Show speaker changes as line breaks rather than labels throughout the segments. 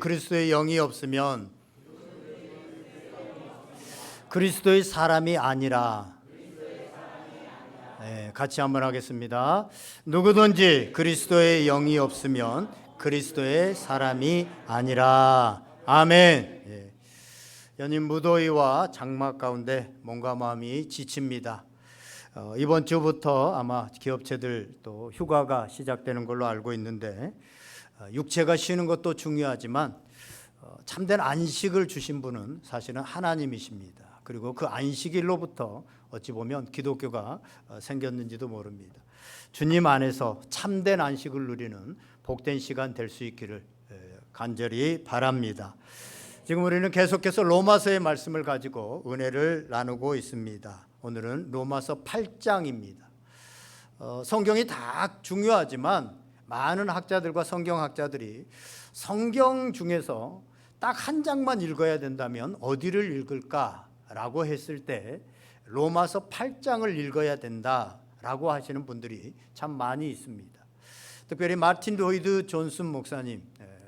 그리스도의 영이 없으면 그리스도의 사람이 아니라. 네, 같이 한번 하겠습니다. 누구든지 그리스도의 영이 없으면 그리스도의 사람이 아니라. 아멘. 예. 연인 무더위와 장마 가운데 몸과 마음이 지칩니다. 이번 주부터 아마 기업체들 또 휴가가 시작되는 걸로 알고 있는데, 육체가 쉬는 것도 중요하지만 참된 안식을 주신 분은 사실은 하나님이십니다. 그리고 그 안식일로부터 어찌 보면 기독교가 생겼는지도 모릅니다. 주님 안에서 참된 안식을 누리는 복된 시간 될 수 있기를 간절히 바랍니다. 지금 우리는 계속해서 로마서의 말씀을 가지고 은혜를 나누고 있습니다. 오늘은 로마서 8장입니다. 성경이 다 중요하지만 많은 학자들과 성경학자들이 성경 중에서 딱 한 장만 읽어야 된다면 어디를 읽을까라고 했을 때 로마서 8장을 읽어야 된다라고 하시는 분들이 참 많이 있습니다. 특별히 마틴 로이드 존슨 목사님,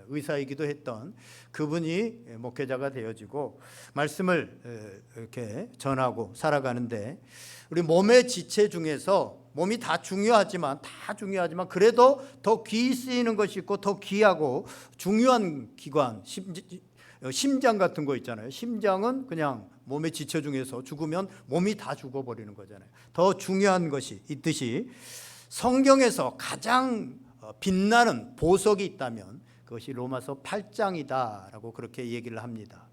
의사이기도 했던 그분이 목회자가 되어지고 말씀을 이렇게 전하고 살아가는데, 우리 몸의 지체 중에서 몸이 다 중요하지만 그래도 더 귀히 쓰이는 것이 있고 더 귀하고 중요한 기관, 심장 같은 거 있잖아요. 심장은 그냥 몸의 지체 중에서 죽으면 몸이 다 죽어버리는 거잖아요. 더 중요한 것이 있듯이 성경에서 가장 빛나는 보석이 있다면 그것이 로마서 8장이다라고 그렇게 얘기를 합니다.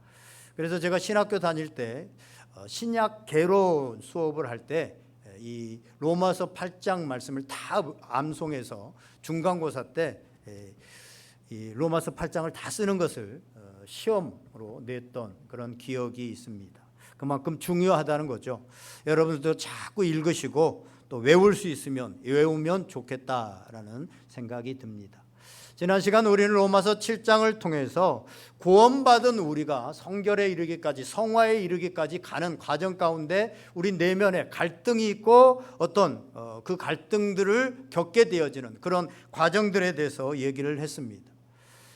그래서 제가 신학교 다닐 때 신약 개론 수업을 할 때 이 로마서 8장 말씀을 다 암송해서 중간고사 때 이 로마서 8장을 다 쓰는 것을 시험으로 냈던 그런 기억이 있습니다. 그만큼 중요하다는 거죠. 여러분들도 자꾸 읽으시고 또 외울 수 있으면 외우면 좋겠다라는 생각이 듭니다. 지난 시간 우리는 로마서 7장을 통해서 구원받은 우리가 성결에 이르기까지, 성화에 이르기까지 가는 과정 가운데 우리 내면에 갈등이 있고 어떤 그 갈등들을 겪게 되어지는 그런 과정들에 대해서 얘기를 했습니다.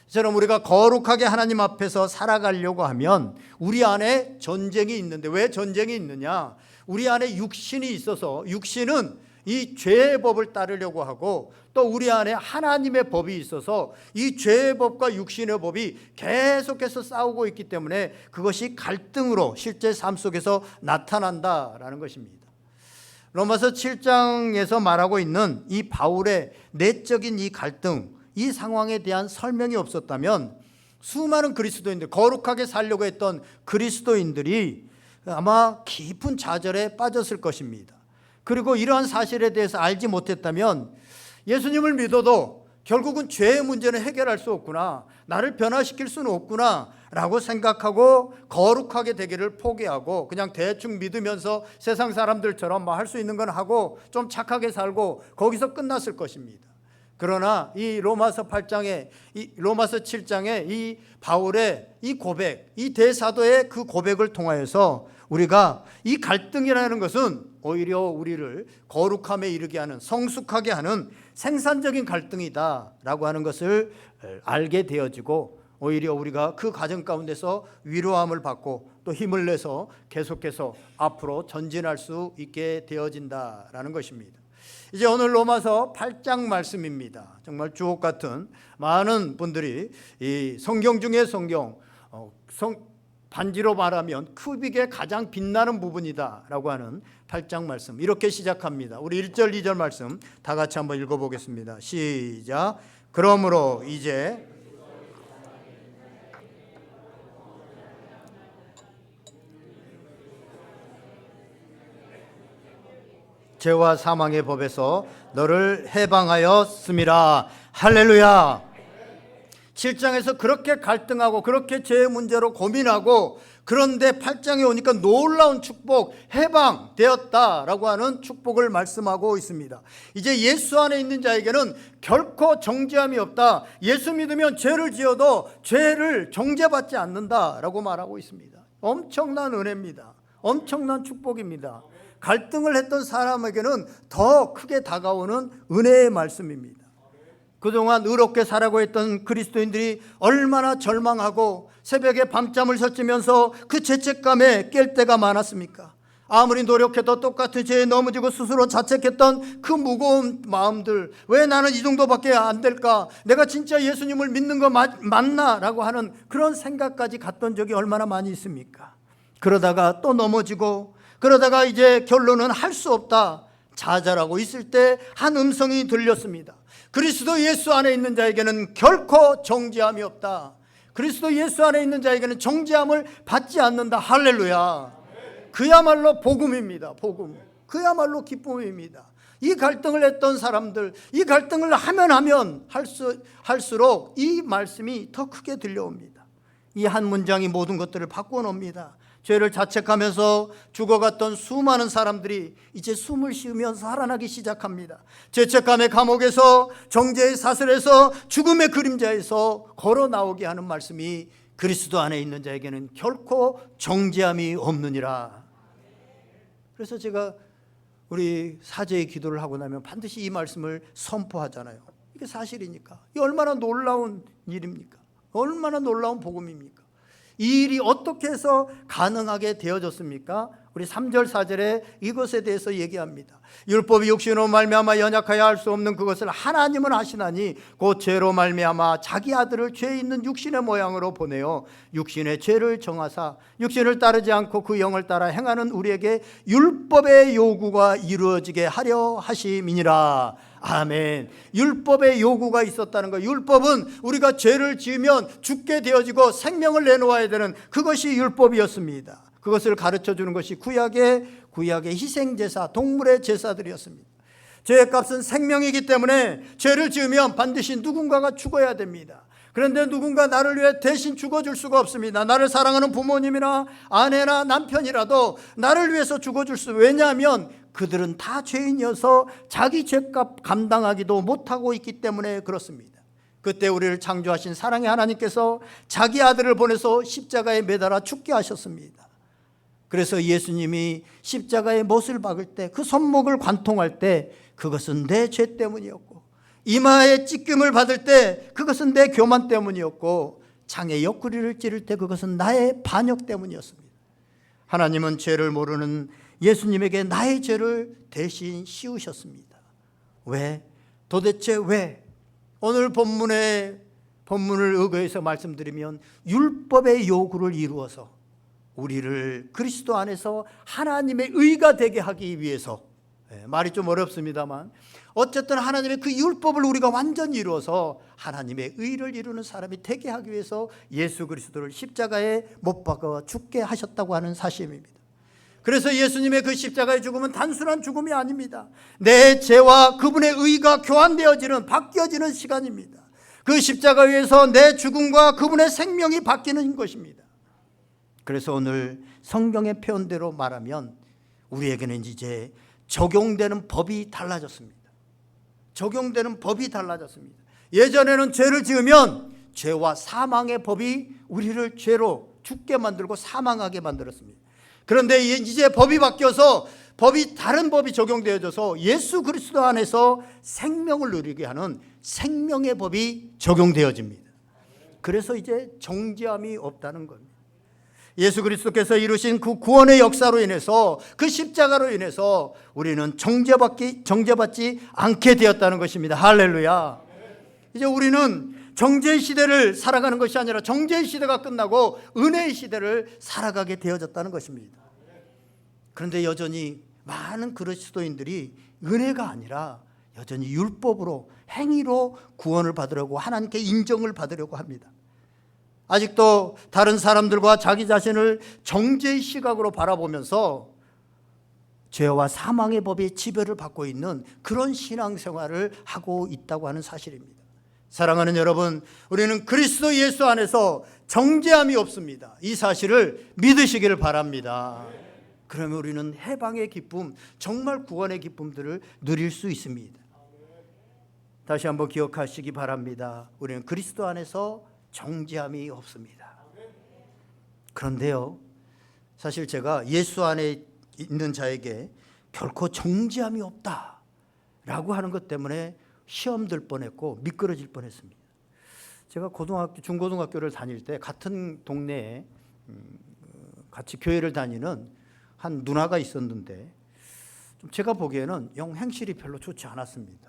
이처럼 우리가 거룩하게 하나님 앞에서 살아가려고 하면 우리 안에 전쟁이 있는데, 왜 전쟁이 있느냐? 우리 안에 육신이 있어서, 육신은 이 죄의 법을 따르려고 하고 또 우리 안에 하나님의 법이 있어서 이 죄의 법과 육신의 법이 계속해서 싸우고 있기 때문에 그것이 갈등으로 실제 삶 속에서 나타난다라는 것입니다. 로마서 7장에서 말하고 있는 이 바울의 내적인 이 갈등, 이 상황에 대한 설명이 없었다면 수많은 그리스도인들, 거룩하게 살려고 했던 그리스도인들이 아마 깊은 좌절에 빠졌을 것입니다. 그리고 이러한 사실에 대해서 알지 못했다면 예수님을 믿어도 결국은 죄의 문제는 해결할 수 없구나, 나를 변화시킬 수는 없구나 라고 생각하고 거룩하게 되기를 포기하고 그냥 대충 믿으면서 세상 사람들처럼 할 수 있는 건 하고 좀 착하게 살고 거기서 끝났을 것입니다. 그러나 이 로마서 8장에, 이 로마서 7장에 이 바울의 이 고백, 이 대사도의 그 고백을 통하여서 우리가 이 갈등이라는 것은 오히려 우리를 거룩함에 이르게 하는, 성숙하게 하는 생산적인 갈등이다라고 하는 것을 알게 되어지고, 오히려 우리가 그 과정 가운데서 위로함을 받고 또 힘을 내서 계속해서 앞으로 전진할 수 있게 되어진다라는 것입니다. 이제 오늘 로마서 8장 말씀입니다. 정말 주옥 같은 많은 분들이 이 성경 중에 반지로 말하면 큐빅의 가장 빛나는 부분이다라고 하는 8장 말씀, 이렇게 시작합니다. 우리 1절 2절 말씀 다 같이 한번 읽어보겠습니다. 시작. 그러므로 이제 죄와 사망의 법에서 너를 해방하였음이라. 할렐루야. 7장에서 그렇게 갈등하고 그렇게 죄의 문제로 고민하고, 그런데 8장에 오니까 놀라운 축복, 해방되었다라고 하는 축복을 말씀하고 있습니다. 이제 예수 안에 있는 자에게는 결코 정죄함이 없다. 예수 믿으면 죄를 지어도 죄를 정죄받지 않는다라고 말하고 있습니다. 엄청난 은혜입니다. 엄청난 축복입니다. 갈등을 했던 사람에게는 더 크게 다가오는 은혜의 말씀입니다. 그동안 의롭게 살아고 했던 그리스도인들이 얼마나 절망하고 새벽에 밤잠을 설치면서 그 죄책감에 깰 때가 많았습니까? 아무리 노력해도 똑같은 죄에 넘어지고 스스로 자책했던 그 무거운 마음들, 왜 나는 이 정도밖에 안 될까? 내가 진짜 예수님을 믿는 거 맞나? 라고 하는 그런 생각까지 갔던 적이 얼마나 많이 있습니까? 그러다가 또 넘어지고, 그러다가 이제 결론은 할 수 없다 좌절하고 있을 때 한 음성이 들렸습니다. 그리스도 예수 안에 있는 자에게는 결코 정죄함이 없다. 그리스도 예수 안에 있는 자에게는 정죄함을 받지 않는다. 할렐루야. 그야말로 복음입니다. 복음. 그야말로 기쁨입니다. 이 갈등을 했던 사람들, 이 갈등을 하면 할수록 이 말씀이 더 크게 들려옵니다. 이 한 문장이 모든 것들을 바꿔 놓습니다. 죄를 자책하면서 죽어갔던 수많은 사람들이 이제 숨을 쉬면서 살아나기 시작합니다. 죄책감의 감옥에서, 정죄의 사슬에서, 죽음의 그림자에서 걸어 나오게 하는 말씀이 그리스도 안에 있는 자에게는 결코 정죄함이 없느니라. 그래서 제가 우리 사제의 기도를 하고 나면 반드시 이 말씀을 선포하잖아요. 이게 사실이니까. 이게 얼마나 놀라운 일입니까? 얼마나 놀라운 복음입니까? 이 일이 어떻게 해서 가능하게 되어졌습니까? 우리 3절 4절에 이것에 대해서 얘기합니다. 율법이 육신으로 말미암아 연약하여 할 수 없는 그것을 하나님은 하시나니 곧 죄로 말미암아 자기 아들을 죄 있는 육신의 모양으로 보내어 육신의 죄를 정하사 육신을 따르지 않고 그 영을 따라 행하는 우리에게 율법의 요구가 이루어지게 하려 하심이니라. 아멘. 율법의 요구가 있었다는 것. 율법은 우리가 죄를 지으면 죽게 되어지고 생명을 내놓아야 되는 그것이 율법이었습니다. 그것을 가르쳐 주는 것이 구약의 희생제사, 동물의 제사들이었습니다. 죄의 값은 생명이기 때문에 죄를 지으면 반드시 누군가가 죽어야 됩니다. 그런데 누군가 나를 위해 대신 죽어줄 수가 없습니다. 나를 사랑하는 부모님이나 아내나 남편이라도 나를 위해서 죽어줄 수, 왜냐하면 그들은 다 죄인이어서 자기 죄값 감당하기도 못하고 있기 때문에 그렇습니다. 그때 우리를 창조하신 사랑의 하나님께서 자기 아들을 보내서 십자가에 매달아 죽게 하셨습니다. 그래서 예수님이 십자가에 못을 박을 때, 그 손목을 관통할 때 그것은 내 죄 때문이었고, 이마에 찢김을 받을 때 그것은 내 교만 때문이었고, 창에 옆구리를 찌를 때 그것은 나의 반역 때문이었습니다. 하나님은 죄를 모르는 예수님에게 나의 죄를 대신 씌우셨습니다. 왜? 도대체 왜? 오늘 본문을 의거해서 말씀드리면 율법의 요구를 이루어서 우리를 그리스도 안에서 하나님의 의가 되게 하기 위해서, 말이 좀 어렵습니다만 어쨌든 하나님의 그 율법을 우리가 완전히 이루어서 하나님의 의를 이루는 사람이 되게 하기 위해서 예수 그리스도를 십자가에 못 박아 죽게 하셨다고 하는 사실입니다. 그래서 예수님의 그 십자가의 죽음은 단순한 죽음이 아닙니다. 내 죄와 그분의 의가 교환되어지는, 바뀌어지는 시간입니다. 그 십자가 위에서 내 죽음과 그분의 생명이 바뀌는 것입니다. 그래서 오늘 성경의 표현대로 말하면 우리에게는 이제 적용되는 법이 달라졌습니다. 적용되는 법이 달라졌습니다. 예전에는 죄를 지으면 죄와 사망의 법이 우리를 죄로 죽게 만들고 사망하게 만들었습니다. 그런데 이제 법이 바뀌어서 다른 법이 적용되어져서 예수 그리스도 안에서 생명을 누리게 하는 생명의 법이 적용되어집니다. 그래서 이제 정죄함이 없다는 겁니다. 예수 그리스도께서 이루신 그 구원의 역사로 인해서, 그 십자가로 인해서 우리는 정죄받지 않게 되었다는 것입니다. 할렐루야. 이제 우리는 정죄의 시대를 살아가는 것이 아니라 정죄의 시대가 끝나고 은혜의 시대를 살아가게 되어졌다는 것입니다. 그런데 여전히 많은 그리스도인들이 은혜가 아니라 여전히 율법으로, 행위로 구원을 받으려고, 하나님께 인정을 받으려고 합니다. 아직도 다른 사람들과 자기 자신을 정죄의 시각으로 바라보면서 죄와 사망의 법의 지배를 받고 있는 그런 신앙생활을 하고 있다고 하는 사실입니다. 사랑하는 여러분, 우리는 그리스도 예수 안에서 정죄함이 없습니다. 이 사실을 믿으시기를 바랍니다. 그러면 우리는 해방의 기쁨, 정말 구원의 기쁨들을 누릴 수 있습니다. 다시 한번 기억하시기 바랍니다. 우리는 그리스도 안에서 정죄함이 없습니다. 그런데요, 사실 제가 예수 안에 있는 자에게 결코 정죄함이 없다라고 하는 것 때문에 시험 들 뻔했고 미끄러질 뻔했습니다. 제가 중고등학교를 다닐 때 같은 동네에 같이 교회를 다니는 한 누나가 있었는데 좀 제가 보기에는 영 행실이 별로 좋지 않았습니다.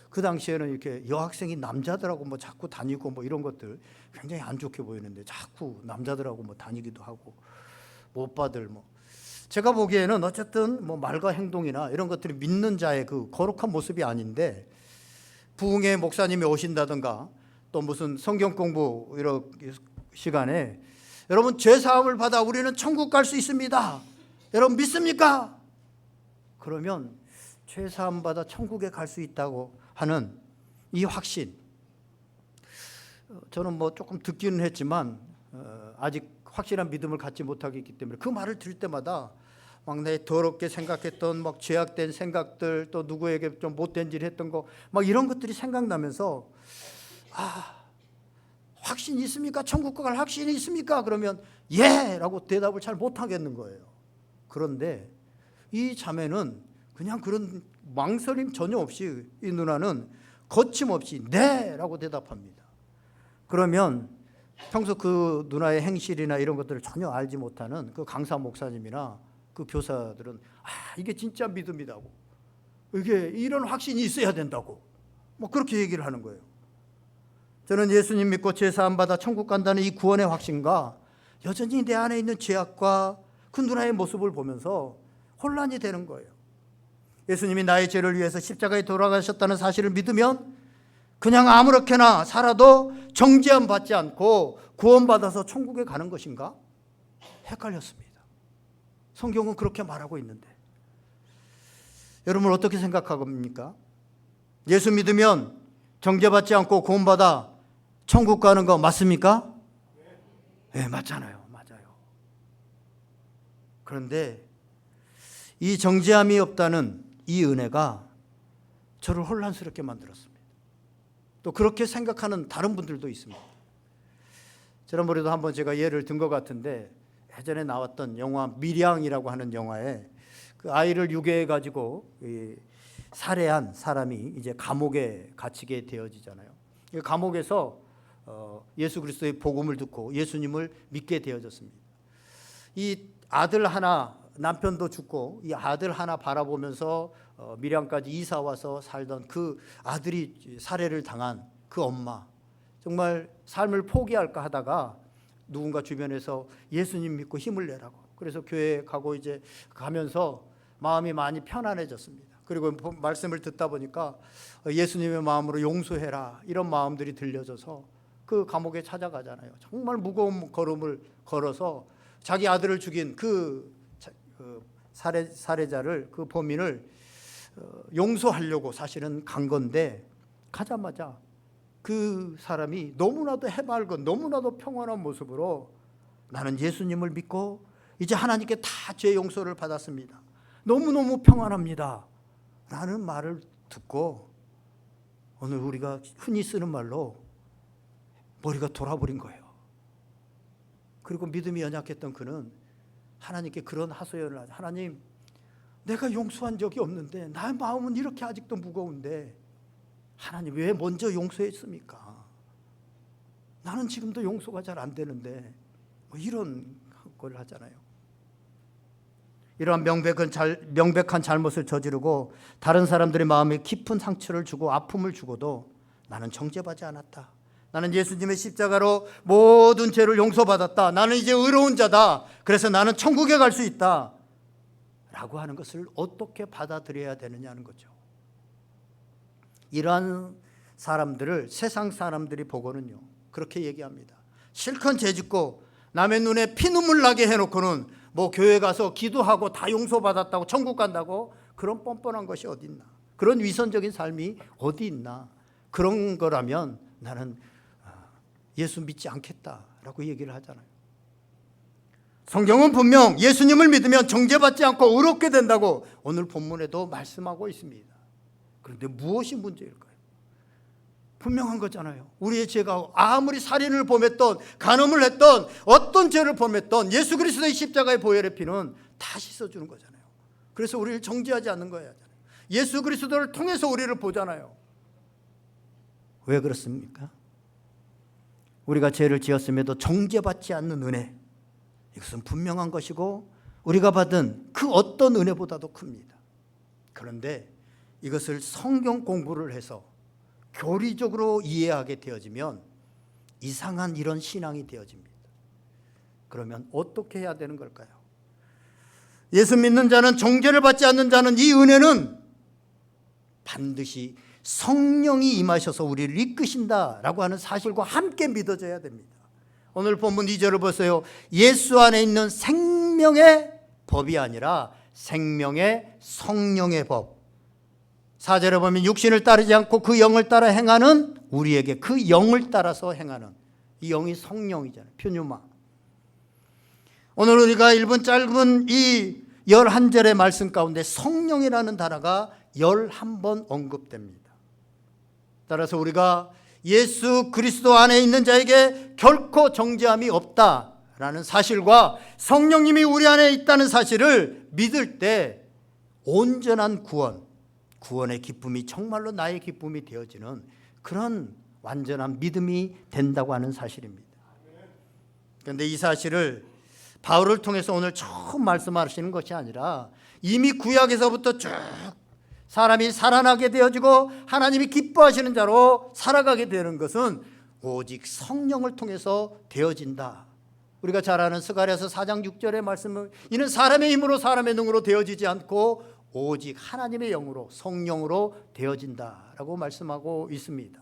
그 당시에는 이렇게 여학생이 남자들하고 뭐 자꾸 다니고 뭐 이런 것들 굉장히 안 좋게 보이는데 자꾸 남자들하고 뭐 다니기도 하고 뭐 오빠들 뭐 제가 보기에는 어쨌든 뭐 말과 행동이나 이런 것들이 믿는 자의 그 거룩한 모습이 아닌데 부흥회 목사님이 오신다든가 또 무슨 성경 공부 이런 시간에 여러분 죄 사함을 받아 우리는 천국 갈 수 있습니다. 여러분 믿습니까? 그러면 죄 사함 받아 천국에 갈 수 있다고 하는 이 확신, 저는 뭐 조금 듣기는 했지만 아직 확실한 믿음을 갖지 못하고 있기 때문에 그 말을 들을 때마다 막 내 더럽게 생각했던 막 죄악된 생각들 또 누구에게 좀 못된 일 했던 거 막 이런 것들이 생각나면서 확신이 있습니까? 천국 갈 확신이 있습니까? 그러면 예! 라고 대답을 잘 못하겠는 거예요. 그런데 이 자매는 그냥 그런 망설임 전혀 없이 이 누나는 거침없이 네! 라고 대답합니다. 그러면 평소 그 누나의 행실이나 이런 것들을 전혀 알지 못하는 그 강사 목사님이나 그 교사들은 이게 진짜 믿음이라고, 이게 이런 확신이 있어야 된다고 뭐 그렇게 얘기를 하는 거예요. 저는 예수님 믿고 죄 사함 받아 천국 간다는 이 구원의 확신과 여전히 내 안에 있는 죄악과 그 누나의 모습을 보면서 혼란이 되는 거예요. 예수님이 나의 죄를 위해서 십자가에 돌아가셨다는 사실을 믿으면 그냥 아무렇게나 살아도 정죄함 받지 않고 구원받아서 천국에 가는 것인가? 헷갈렸습니다. 성경은 그렇게 말하고 있는데 여러분 어떻게 생각합니까? 예수 믿으면 정죄받지 않고 구원받아 천국 가는 거 맞습니까? 네, 맞잖아요. 맞아요. 그런데 이 정죄함이 없다는 이 은혜가 저를 혼란스럽게 만들었습니다. 또 그렇게 생각하는 다른 분들도 있습니다. 지난번에도 한번 제가 예를 든 것 같은데 예전에 나왔던 영화 밀양이라고 하는 영화에 그 아이를 유괴해 가지고 살해한 사람이 이제 감옥에 갇히게 되어지잖아요. 감옥에서 예수 그리스도의 복음을 듣고 예수님을 믿게 되어졌습니다. 이 아들 하나, 남편도 죽고 이 아들 하나 바라보면서 밀양까지 이사 와서 살던 그 아들이 살해를 당한 그 엄마, 정말 삶을 포기할까 하다가 누군가 주변에서 예수님 믿고 힘을 내라고, 그래서 교회에 가고 이제 가면서 마음이 많이 편안해졌습니다. 그리고 말씀을 듣다 보니까 예수님의 마음으로 용서해라 이런 마음들이 들려져서 그 감옥에 찾아가잖아요. 정말 무거운 걸음을 걸어서 자기 아들을 죽인 그 살해자를, 그 범인을 용서하려고 사실은 간 건데 가자마자 그 사람이 너무나도 해맑은, 너무나도 평안한 모습으로 나는 예수님을 믿고 이제 하나님께 다 죄 용서를 받았습니다, 너무너무 평안합니다 라는 말을 듣고 오늘 우리가 흔히 쓰는 말로 머리가 돌아버린 거예요. 그리고 믿음이 연약했던 그는 하나님께 그런 하소연을 하죠. 하나님, 내가 용서한 적이 없는데 나의 마음은 이렇게 아직도 무거운데 하나님 왜 먼저 용서했습니까? 나는 지금도 용서가 잘 안 되는데 뭐 이런 걸 하잖아요. 이러한 명백한 잘못을 저지르고 다른 사람들의 마음에 깊은 상처를 주고 아픔을 주고도 나는 정죄받지 않았다, 나는 예수님의 십자가로 모든 죄를 용서받았다, 나는 이제 의로운 자다, 그래서 나는 천국에 갈 수 있다 라고 하는 것을 어떻게 받아들여야 되느냐는 거죠. 이러한 사람들을 세상 사람들이 보고는요 그렇게 얘기합니다. 실컷 죄짓고 남의 눈에 피눈물 나게 해놓고는 뭐 교회 가서 기도하고 다 용서받았다고 천국 간다고, 그런 뻔뻔한 것이 어디 있나, 그런 위선적인 삶이 어디 있나, 그런 거라면 나는 예수 믿지 않겠다라고 얘기를 하잖아요. 성경은 분명 예수님을 믿으면 정죄받지 않고 의롭게 된다고 오늘 본문에도 말씀하고 있습니다. 그런데 무엇이 문제일까요? 분명한 거잖아요. 우리의 죄가 아무리 살인을 범했던, 간음을 했던, 어떤 죄를 범했던 예수 그리스도의 십자가의 보혈의 피는 다 씻어주는 거잖아요. 그래서 우리를 정죄하지 않는 거예요. 예수 그리스도를 통해서 우리를 보잖아요. 왜 그렇습니까? 우리가 죄를 지었음에도 정죄받지 않는 은혜, 이것은 분명한 것이고 우리가 받은 그 어떤 은혜보다도 큽니다. 그런데 이것을 성경 공부를 해서 교리적으로 이해하게 되어지면 이상한 이런 신앙이 되어집니다. 그러면 어떻게 해야 되는 걸까요? 예수 믿는 자는, 정죄를 받지 않는 자는 이 은혜는 반드시 성령이 임하셔서 우리를 이끄신다라고 하는 사실과 함께 믿어져야 됩니다. 오늘 본문 2절을 보세요. 예수 안에 있는 생명의 법이 아니라 생명의 성령의 법. 4절에 보면 육신을 따르지 않고 그 영을 따라 행하는, 우리에게 그 영을 따라서 행하는, 이 영이 성령이잖아요. 퓨뉴마. 오늘 우리가 읽은 짧은 이 11절의 말씀 가운데 성령이라는 단어가 11번 언급됩니다. 따라서 우리가 예수 그리스도 안에 있는 자에게 결코 정죄함이 없다라는 사실과 성령님이 우리 안에 있다는 사실을 믿을 때 온전한 구원의 기쁨이 정말로 나의 기쁨이 되어지는 그런 완전한 믿음이 된다고 하는 사실입니다. 그런데 이 사실을 바울을 통해서 오늘 처음 말씀하시는 것이 아니라 이미 구약에서부터 쭉 사람이 살아나게 되어지고 하나님이 기뻐하시는 자로 살아가게 되는 것은 오직 성령을 통해서 되어진다. 우리가 잘 아는 스가랴서 4장 6절의 말씀은 이는 사람의 힘으로 사람의 능으로 되어지지 않고 오직 하나님의 영으로 성령으로 되어진다라고 말씀하고 있습니다.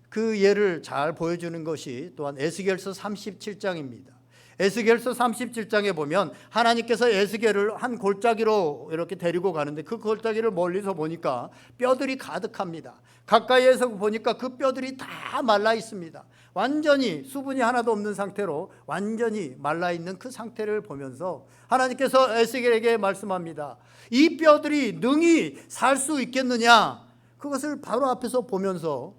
그 예를 잘 보여주는 것이 또한 에스겔서 37장입니다. 에스겔서 37장에 보면 하나님께서 에스겔을 한 골짜기로 이렇게 데리고 가는데 그 골짜기를 멀리서 보니까 뼈들이 가득합니다. 가까이에서 보니까 그 뼈들이 다 말라 있습니다. 완전히 수분이 하나도 없는 상태로 완전히 말라 있는 그 상태를 보면서 하나님께서 에스겔에게 말씀합니다. 이 뼈들이 능히 살 수 있겠느냐? 그것을 바로 앞에서 보면서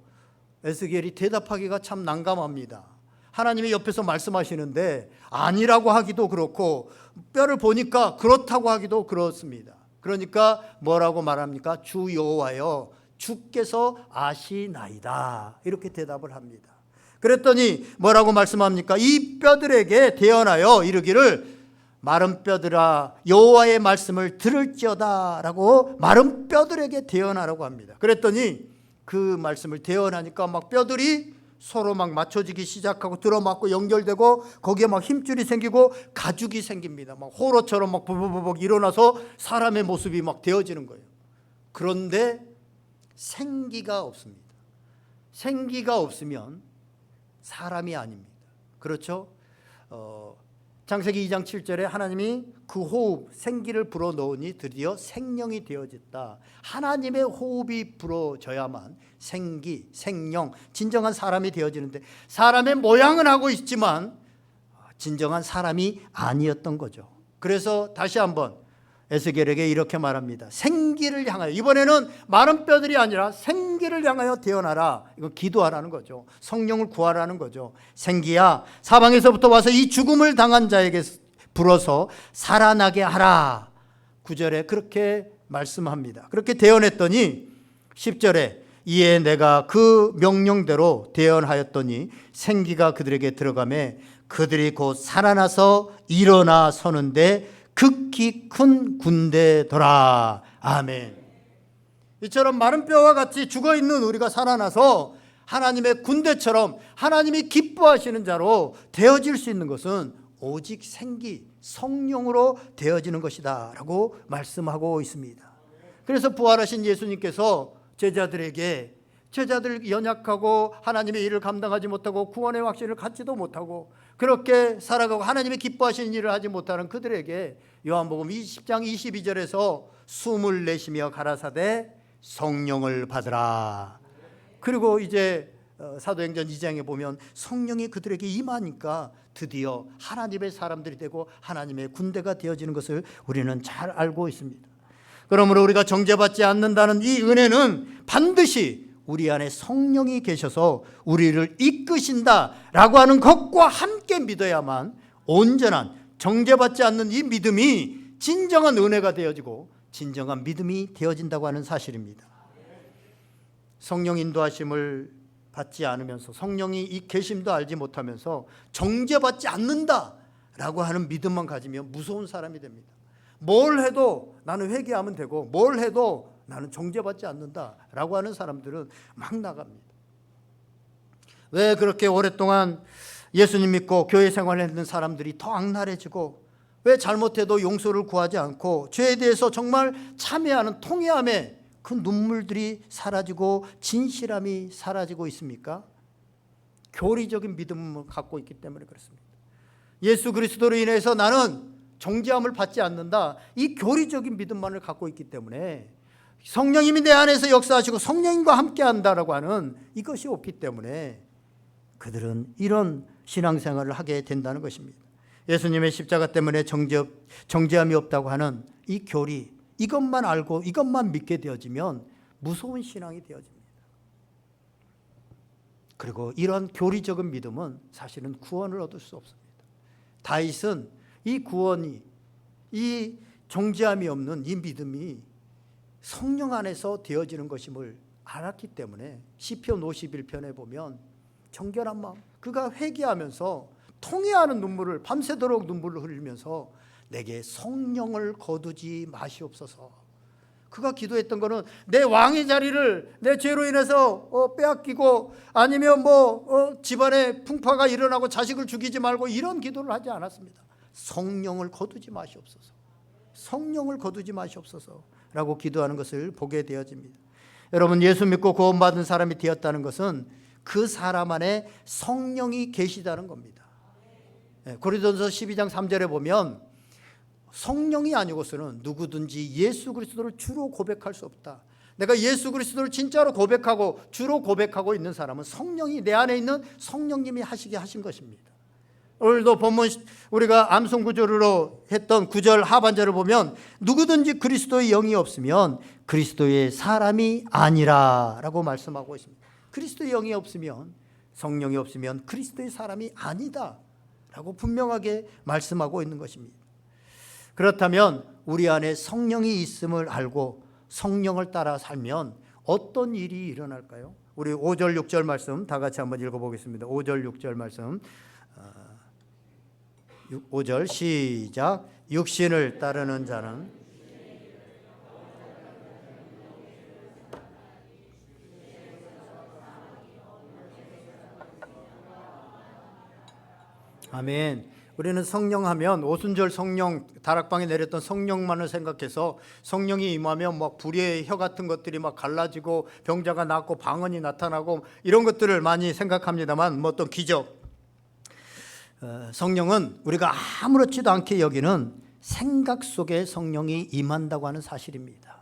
에스겔이 대답하기가 참 난감합니다. 하나님이 옆에서 말씀하시는데 아니라고 하기도 그렇고 뼈를 보니까 그렇다고 하기도 그렇습니다. 그러니까 뭐라고 말합니까? 주 여호와여 주께서 아시나이다, 이렇게 대답을 합니다. 그랬더니 뭐라고 말씀합니까? 이 뼈들에게 대언하여 이르기를 마른 뼈들아 여호와의 말씀을 들을지어다 라고 마른 뼈들에게 대언하라고 합니다. 그랬더니 그 말씀을 대언하니까 막 뼈들이 서로 막 맞춰지기 시작하고 들어맞고 연결되고 거기에 막 힘줄이 생기고 가죽이 생깁니다. 막 호로처럼 막 부부부부 일어나서 사람의 모습이 막 되어지는 거예요. 그런데 생기가 없습니다. 생기가 없으면 사람이 아닙니다. 그렇죠? 창세기 2장 7절에 하나님이 그 호흡, 생기를 불어넣으니 드디어 생명이 되어졌다. 하나님의 호흡이 불어져야만 생기, 생명, 진정한 사람이 되어지는데 사람의 모양은 하고 있지만 진정한 사람이 아니었던 거죠. 그래서 다시 한번 에스겔에게 이렇게 말합니다. 생기를 향하여, 이번에는 마른 뼈들이 아니라 생기를 향하여 태어나라. 이건 기도하라는 거죠. 성령을 구하라는 거죠. 생기야 사방에서부터 와서 이 죽음을 당한 자에게 불어서 살아나게 하라. 9절에 그렇게 말씀합니다. 그렇게 대언했더니 10절에 이에 내가 그 명령대로 대언하였더니 생기가 그들에게 들어가매 그들이 곧 살아나서 일어나 서는데 극히 큰 군대더라. 아멘. 이처럼 마른 뼈와 같이 죽어있는 우리가 살아나서 하나님의 군대처럼 하나님이 기뻐하시는 자로 되어질 수 있는 것은 오직 생기, 성령으로 되어지는 것이다 라고 말씀하고 있습니다. 그래서 부활하신 예수님께서 제자들 연약하고 하나님의 일을 감당하지 못하고 구원의 확신을 갖지도 못하고 그렇게 살아가고 하나님의 기뻐하시는 일을 하지 못하는 그들에게 요한복음 20장 22절에서 숨을 내쉬며 가라사대 성령을 받으라. 그리고 이제 사도행전 2장에 보면 성령이 그들에게 임하니까 드디어 하나님의 사람들이 되고 하나님의 군대가 되어지는 것을 우리는 잘 알고 있습니다. 그러므로 우리가 정죄받지 않는다는 이 은혜는 반드시 우리 안에 성령이 계셔서 우리를 이끄신다라고 하는 것과 함께 믿어야만 온전한 정죄받지 않는 이 믿음이 진정한 은혜가 되어지고 진정한 믿음이 되어진다고 하는 사실입니다. 성령 인도하심을 받지 않으면서 성령이 이 계심도 알지 못하면서 정죄받지 않는다라고 하는 믿음만 가지면 무서운 사람이 됩니다. 뭘 해도 나는 회개하면 되고 뭘 해도 나는 정죄받지 않는다라고 하는 사람들은 막 나갑니다. 왜 그렇게 오랫동안 예수님 믿고 교회 생활을 했는 사람들이 더 악랄해지고 왜 잘못해도 용서를 구하지 않고 죄에 대해서 정말 참회하는 통회함에 그 눈물들이 사라지고 진실함이 사라지고 있습니까? 교리적인 믿음을 갖고 있기 때문에 그렇습니다. 예수 그리스도로 인해서 나는 정죄함을 받지 않는다, 이 교리적인 믿음만을 갖고 있기 때문에 성령님이 내 안에서 역사하시고 성령님과 함께 한다라고 하는 이것이 없기 때문에 그들은 이런 신앙생활을 하게 된다는 것입니다. 예수님의 십자가 때문에 정죄함이 없다고 하는 이 교리, 이것만 알고 이것만 믿게 되어지면 무서운 신앙이 되어집니다. 그리고 이런 교리적인 믿음은 사실은 구원을 얻을 수 없습니다. 다윗은 이 구원이, 이 정죄함이 없는 이 믿음이 성령 안에서 되어지는 것임을 알았기 때문에 시편 51편에 보면 정결한 마음, 그가 회개하면서 통회하는 눈물을, 밤새도록 눈물을 흘리면서 내게 성령을 거두지 마시옵소서. 그가 기도했던 것은 내 왕의 자리를 내 죄로 인해서 빼앗기고 아니면 집안에 풍파가 일어나고 자식을 죽이지 말고 이런 기도를 하지 않았습니다. 성령을 거두지 마시옵소서, 성령을 거두지 마시옵소서 라고 기도하는 것을 보게 되어집니다. 여러분, 예수 믿고 구원받은 사람이 되었다는 것은 그 사람 안에 성령이 계시다는 겁니다. 고린도전서 12장 3절에 보면 성령이 아니고서는 누구든지 예수 그리스도를 주로 고백할 수 없다. 내가 예수 그리스도를 진짜로 고백하고 주로 고백하고 있는 사람은 성령이, 내 안에 있는 성령님이 하시게 하신 것입니다. 오늘도 본문 우리가 암송구절로 했던 9절 하반절을 보면 누구든지 그리스도의 영이 없으면 그리스도의 사람이 아니라 라고 말씀하고 있습니다. 그리스도의 영이 없으면, 성령이 없으면 그리스도의 사람이 아니다 라고 분명하게 말씀하고 있는 것입니다. 그렇다면 우리 안에 성령이 있음을 알고 성령을 따라 살면 어떤 일이 일어날까요? 우리 5절 6절 말씀 다 같이 한번 읽어보겠습니다. 5절 6절 말씀, 5절 시작. 육신을 따르는 자는 아멘. 우리는 성령하면 오순절 성령, 다락방에 내렸던 성령만을 생각해서 성령이 임하면 막 불의 혀 같은 것들이 막 갈라지고 병자가 낫고 방언이 나타나고 이런 것들을 많이 생각합니다만 어떤 기적, 성령은 우리가 아무렇지도 않게 여기는 생각 속에 성령이 임한다고 하는 사실입니다.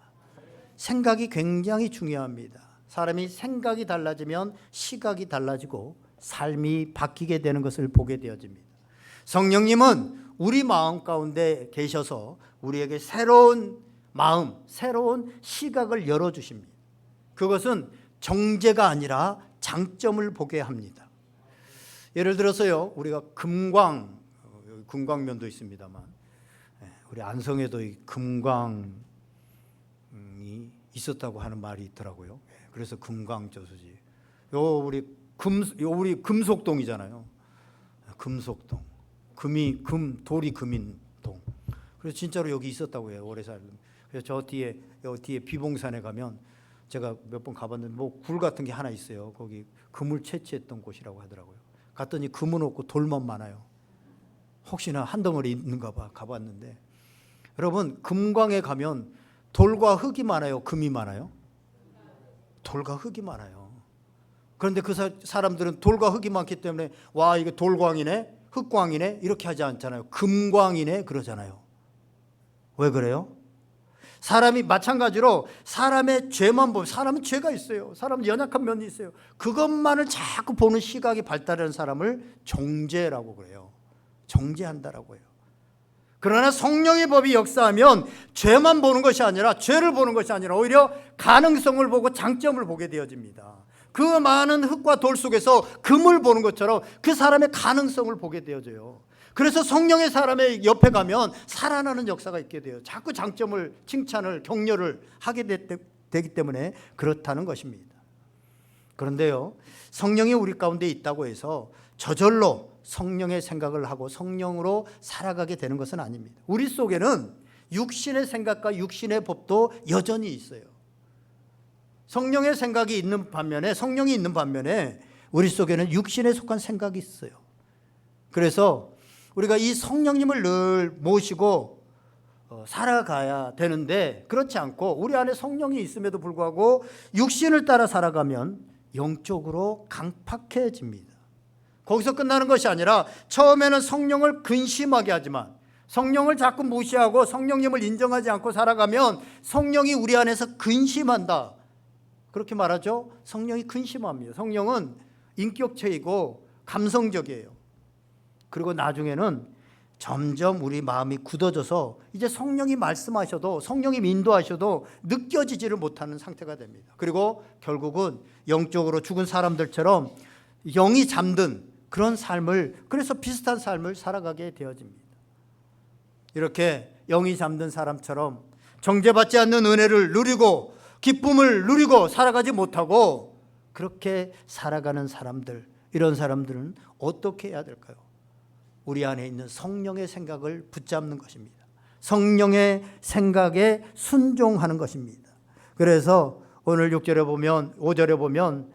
생각이 굉장히 중요합니다. 사람이 생각이 달라지면 시각이 달라지고 삶이 바뀌게 되는 것을 보게 되어집니다. 성령님은 우리 마음 가운데 계셔서 우리에게 새로운 마음, 새로운 시각을 열어주십니다. 그것은 정죄가 아니라 장점을 보게 합니다. 예를 들어서요, 우리가 금광면도 있습니다만 우리 안성에도 이 금광이 있었다고 하는 말이 있더라고요. 그래서 금광저수지. 우리 금속동이잖아요. 금속동. 돌이 금인 동. 그래서 진짜로 여기 있었다고 해요. 오래 살면. 그래서 저 뒤에 비봉산에 가면 제가 몇 번 가봤는데 굴 같은 게 하나 있어요. 거기 금을 채취했던 곳이라고 하더라고요. 갔더니 금은 없고 돌만 많아요. 혹시나 한 덩어리 있는가 봐 가봤는데, 여러분, 금광에 가면 돌과 흙이 많아요, 금이 많아요? 돌과 흙이 많아요. 그런데 그 사람들은 돌과 흙이 많기 때문에 와, 이거 돌광이네, 흙광이네 이렇게 하지 않잖아요. 금광이네 그러잖아요. 왜 그래요? 사람이 마찬가지로 사람의 죄만 보면, 사람은 죄가 있어요. 사람은 연약한 면이 있어요. 그것만을 자꾸 보는 시각이 발달하는 사람을 정죄라고 그래요. 정죄한다라고 해요. 그러나 성령의 법이 역사하면 죄만 보는 것이 아니라, 죄를 보는 것이 아니라 오히려 가능성을 보고 장점을 보게 되어집니다. 그 많은 흙과 돌 속에서 금을 보는 것처럼 그 사람의 가능성을 보게 되어져요. 그래서 성령의 사람의 옆에 가면 살아나는 역사가 있게 돼요. 자꾸 장점을, 칭찬을, 격려를 하게 되기 때문에 그렇다는 것입니다. 그런데요, 성령이 우리 가운데 있다고 해서 저절로 성령의 생각을 하고 성령으로 살아가게 되는 것은 아닙니다. 우리 속에는 육신의 생각과 육신의 법도 여전히 있어요. 성령의 생각이 있는 반면에, 성령이 있는 반면에 우리 속에는 육신에 속한 생각이 있어요. 그래서 우리가 이 성령님을 늘 모시고 살아가야 되는데, 그렇지 않고 우리 안에 성령이 있음에도 불구하고 육신을 따라 살아가면 영적으로 강팍해집니다. 거기서 끝나는 것이 아니라 처음에는 성령을 근심하게 하지만, 성령을 자꾸 무시하고 성령님을 인정하지 않고 살아가면 성령이 우리 안에서 근심한다, 그렇게 말하죠. 성령이 근심합니다. 성령은 인격체이고 감성적이에요. 그리고 나중에는 점점 우리 마음이 굳어져서 이제 성령이 말씀하셔도, 성령이 인도하셔도 느껴지지를 못하는 상태가 됩니다. 그리고 결국은 영적으로 죽은 사람들처럼 영이 잠든 그런 삶을, 그래서 비슷한 삶을 살아가게 되어집니다. 이렇게 영이 잠든 사람처럼 정죄받지 않는 은혜를 누리고 기쁨을 누리고 살아가지 못하고 그렇게 살아가는 사람들, 이런 사람들은 어떻게 해야 될까요? 우리 안에 있는 성령의 생각을 붙잡는 것입니다. 성령의 생각에 순종하는 것입니다. 그래서 오늘 6절에 보면, 5절에 보면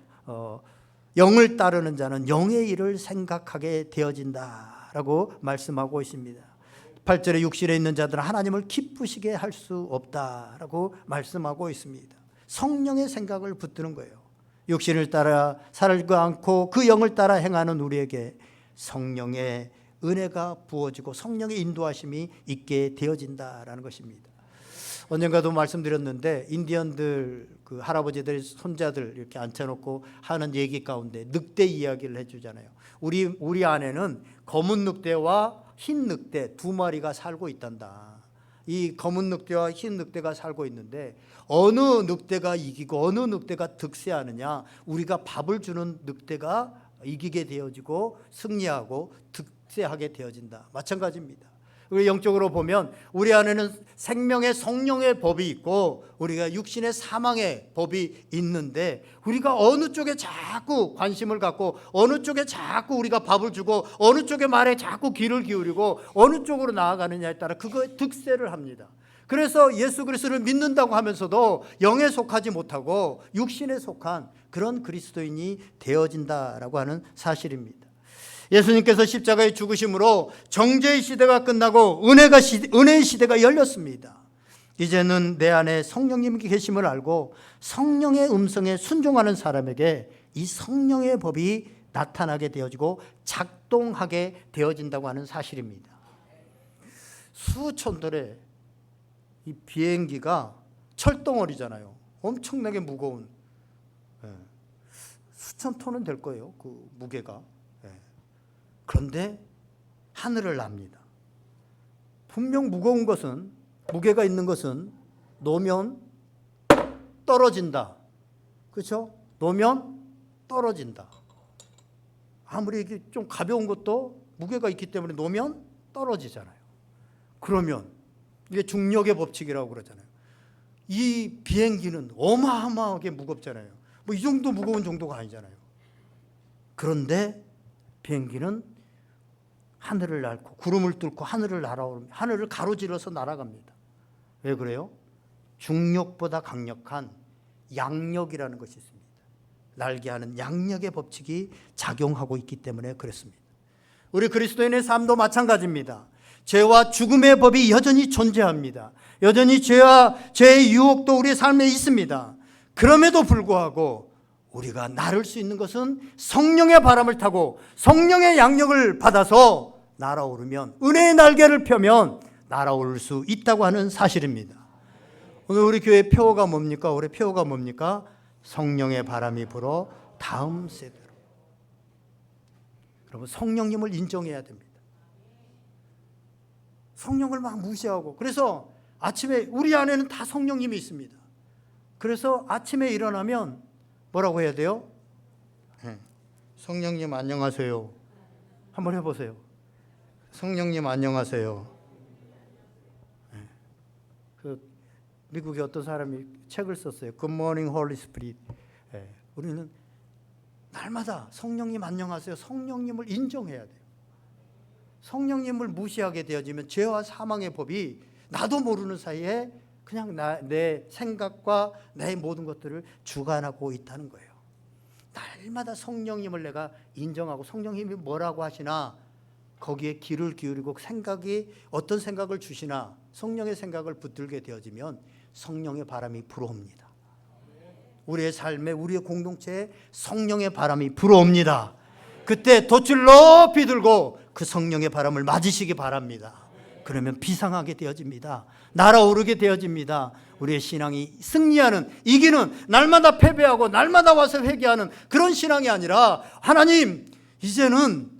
영을 따르는 자는 영의 일을 생각하게 되어진다라고 말씀하고 있습니다. 8절에 육신에 있는 자들은 하나님을 기쁘시게 할 수 없다라고 말씀하고 있습니다. 성령의 생각을 붙드는 거예요. 육신을 따라 살지 않고 그 영을 따라 행하는 우리에게 성령의 은혜가 부어지고 성령의 인도하심이 있게 되어진다라는 것입니다. 언젠가도 말씀드렸는데, 인디언들 그 할아버지들, 손자들 이렇게 앉혀놓고 하는 얘기 가운데 늑대 이야기를 해주잖아요. 우리 안에는 검은 늑대와 흰 늑대 두 마리가 살고 있단다. 이 검은 늑대와 흰 늑대가 살고 있는데 어느 늑대가 이기고 어느 늑대가 득세하느냐, 우리가 밥을 주는 늑대가 이기게 되어지고 승리하고 득세하게 되어진다. 마찬가지입니다. 우리 영적으로 보면 우리 안에는 생명의 성령의 법이 있고 우리가 육신의 사망의 법이 있는데, 우리가 어느 쪽에 자꾸 관심을 갖고 어느 쪽에 자꾸 우리가 밥을 주고 어느 쪽의 말에 자꾸 귀를 기울이고 어느 쪽으로 나아가느냐에 따라 그거에 득세를 합니다. 그래서 예수 그리스도를 믿는다고 하면서도 영에 속하지 못하고 육신에 속한 그런 그리스도인이 되어진다라고 하는 사실입니다. 예수님께서 십자가의 죽으심으로 정죄의 시대가 끝나고 은혜의 시대가 열렸습니다. 이제는 내 안에 성령님이 계심을 알고 성령의 음성에 순종하는 사람에게 이 성령의 법이 나타나게 되어지고 작동하게 되어진다고 하는 사실입니다. 수천吨의 이 비행기가 철덩어리잖아요. 엄청나게 무거운, 수천 톤은 될 거예요, 그 무게가. 그런데 하늘을 납니다. 분명 무거운 것은, 무게가 있는 것은 놓으면 떨어진다. 그렇죠? 놓으면 떨어진다. 아무리 이게 좀 가벼운 것도 무게가 있기 때문에 놓으면 떨어지잖아요. 그러면 이게 중력의 법칙이라고 그러잖아요. 이 비행기는 어마어마하게 무겁잖아요. 뭐 이 정도 무거운 정도가 아니잖아요. 그런데 비행기는 하늘을 앓고 구름을 뚫고 하늘을 날아오르며 하늘을 가로질러서 날아갑니다. 왜 그래요? 중력보다 강력한 양력이라는 것이 있습니다. 날게 하는 양력의 법칙이 작용하고 있기 때문에 그렇습니다. 우리 그리스도인의 삶도 마찬가지입니다. 죄와 죽음의 법이 여전히 존재합니다. 여전히 죄와 죄의 유혹도 우리의 삶에 있습니다. 그럼에도 불구하고 우리가 나를 수 있는 것은 성령의 바람을 타고 성령의 양력을 받아서 날아오르면, 은혜의 날개를 펴면 날아오를 수 있다고 하는 사실입니다. 오늘 우리 교회 표어가 뭡니까? 올해 표어가 뭡니까? 성령의 바람이 불어 다음 세대로. 여러분, 성령님을 인정해야 됩니다. 성령을 막 무시하고, 그래서 아침에 우리 안에는 다 성령님이 있습니다. 그래서 아침에 일어나면 뭐라고 해야 돼요? 성령님 안녕하세요. 한번 해보세요. 성령님 안녕하세요. 그 미국의 어떤 사람이 책을 썼어요. Good morning, Holy Spirit. 우리는 날마다 성령님 안녕하세요, 성령님을 인정해야 돼요. 성령님을 무시하게 되어지면 죄와 사망의 법이 나도 모르는 사이에 그냥 내 생각과 내 모든 것들을 주관하고 있다는 거예요. 날마다 성령님을 내가 인정하고 성령님이 뭐라고 하시나 거기에 귀를 기울이고 어떤 생각을 주시나 성령의 생각을 붙들게 되어지면 성령의 바람이 불어옵니다. 우리의 삶에, 우리의 공동체에 성령의 바람이 불어옵니다. 그때 돛을 높이 들고 그 성령의 바람을 맞으시기 바랍니다. 그러면 비상하게 되어집니다. 날아오르게 되어집니다. 우리의 신앙이 승리하는, 이기는, 날마다 패배하고 날마다 와서 회개하는 그런 신앙이 아니라, 하나님 이제는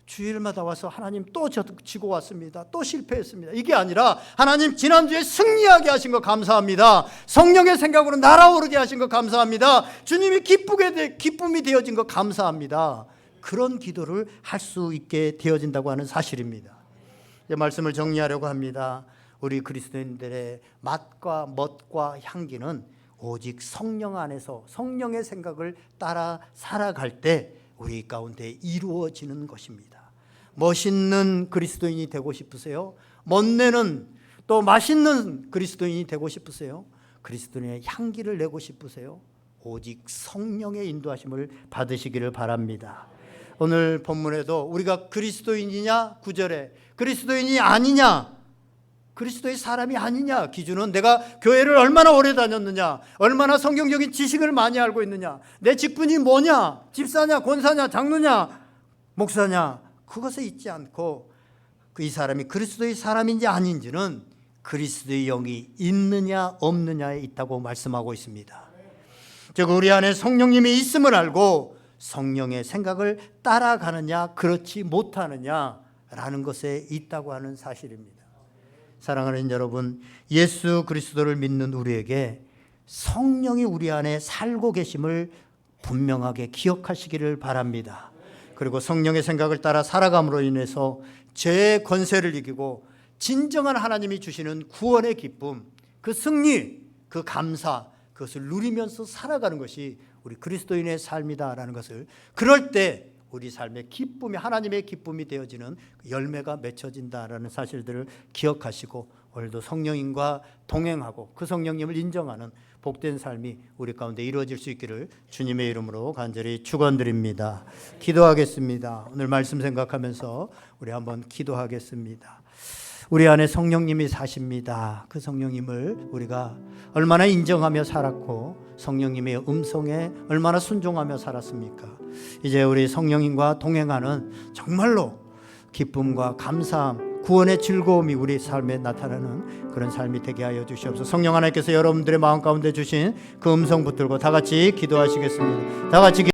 주일마다 와서 하나님 또 지고 왔습니다, 또 실패했습니다, 이게 아니라 하나님 지난주에 승리하게 하신 거 감사합니다. 성령의 생각으로 날아오르게 하신 거 감사합니다. 주님이 기쁨이 되어진 거 감사합니다. 그런 기도를 할 수 있게 되어진다고 하는 사실입니다. 이제 말씀을 정리하려고 합니다. 우리 그리스도인들의 맛과 멋과 향기는 오직 성령 안에서 성령의 생각을 따라 살아갈 때 우리 가운데 이루어지는 것입니다. 멋있는 그리스도인이 되고 싶으세요? 멋내는 또 맛있는 그리스도인이 되고 싶으세요? 그리스도인의 향기를 내고 싶으세요? 오직 성령의 인도하심을 받으시기를 바랍니다. 오늘 본문에도 우리가 그리스도인이냐, 9절에 그리스도인이 아니냐, 그리스도의 사람이 아니냐 기준은 내가 교회를 얼마나 오래 다녔느냐, 얼마나 성경적인 지식을 많이 알고 있느냐, 내 직분이 뭐냐, 집사냐, 권사냐, 장로냐, 목사냐, 그것에 있지 않고 이 사람이 그리스도의 사람인지 아닌지는 그리스도의 영이 있느냐 없느냐에 있다고 말씀하고 있습니다. 즉 우리 안에 성령님이 있음을 알고 성령의 생각을 따라가느냐 그렇지 못하느냐라는 것에 있다고 하는 사실입니다. 사랑하는 여러분, 예수 그리스도를 믿는 우리에게 성령이 우리 안에 살고 계심을 분명하게 기억하시기를 바랍니다. 그리고 성령의 생각을 따라 살아감으로 인해서 죄의 권세를 이기고 진정한 하나님이 주시는 구원의 기쁨, 그 승리, 그 감사, 그것을 누리면서 살아가는 것이 우리 그리스도인의 삶이다라는 것을, 그럴 때 우리 삶의 기쁨이 하나님의 기쁨이 되어지는 열매가 맺혀진다라는 사실들을 기억하시고 오늘도 성령님과 동행하고 그 성령님을 인정하는 복된 삶이 우리 가운데 이루어질 수 있기를 주님의 이름으로 간절히 축원드립니다. 기도하겠습니다. 오늘 말씀 생각하면서 우리 한번 기도하겠습니다. 우리 안에 성령님이 사십니다. 그 성령님을 우리가 얼마나 인정하며 살았고 성령님의 음성에 얼마나 순종하며 살았습니까? 이제 우리 성령님과 동행하는 정말로 기쁨과 감사함, 구원의 즐거움이 우리 삶에 나타나는 그런 삶이 되게 하여 주시옵소서. 성령 하나님께서 여러분들의 마음 가운데 주신 그 음성 붙들고 다 같이 기도하시겠습니다. 다 같이